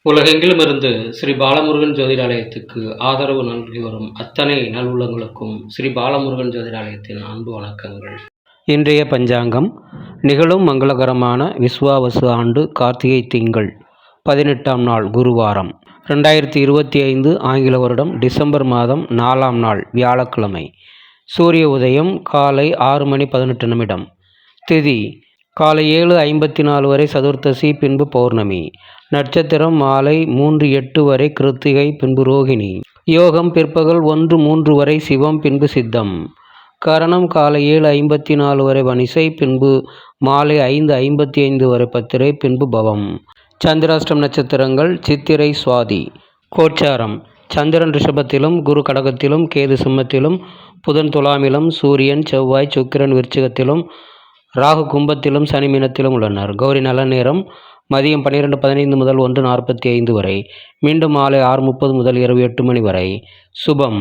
உலகெங்கிலுமிருந்து ஸ்ரீ பாலமுருகன் ஜோதிடாலயத்துக்கு ஆதரவு நல்கி வரும் அத்தனை நல்வுள்ளங்களுக்கும் ஸ்ரீ பாலமுருகன் ஜோதிடாலயத்தின் அன்பு வணக்கங்கள். இன்றைய பஞ்சாங்கம் நிகழும் மங்களகரமான விஸ்வாவசு ஆண்டு கார்த்திகை திங்கள் 18ஆம் நாள் குருவாரம் 2025 ஆங்கில வருடம் டிசம்பர் மாதம் 4ஆம் நாள் வியாழக்கிழமை. சூரிய உதயம் காலை 6:18. திதி காலை 7:54 வரை சதுர்த்தசி, பின்பு பௌர்ணமி. நட்சத்திரம் மாலை 3:08 வரை கிருத்திகை, பின்பு ரோகிணி. யோகம் பிற்பகல் 1:03 வரை சிவம், பின்பு சித்தம். கரணம் காலை 7:54 வரை வணிசை, பின்பு மாலை 5:55 வரை பத்திரை, பின்பு பவம். சந்திராஷ்டம் நட்சத்திரங்கள் சித்திரை, சுவாதி. கோச்சாரம் சந்திரன் ரிஷபத்திலும், குரு கடகத்திலும், கேது சிம்மத்திலும், புதன் துலாமிலும், சூரியன் செவ்வாய் சுக்கிரன் விருச்சிகத்திலும், ராகு கும்பத்திலும், சனி மீனத்திலும் உள்ளனர். கௌரி நல்ல நேரம் மதியம் 12:15 முதல் 1:45 வரை, மீண்டும் மாலை 6:30 முதல் இரவு 8 மணி வரை. சுபம்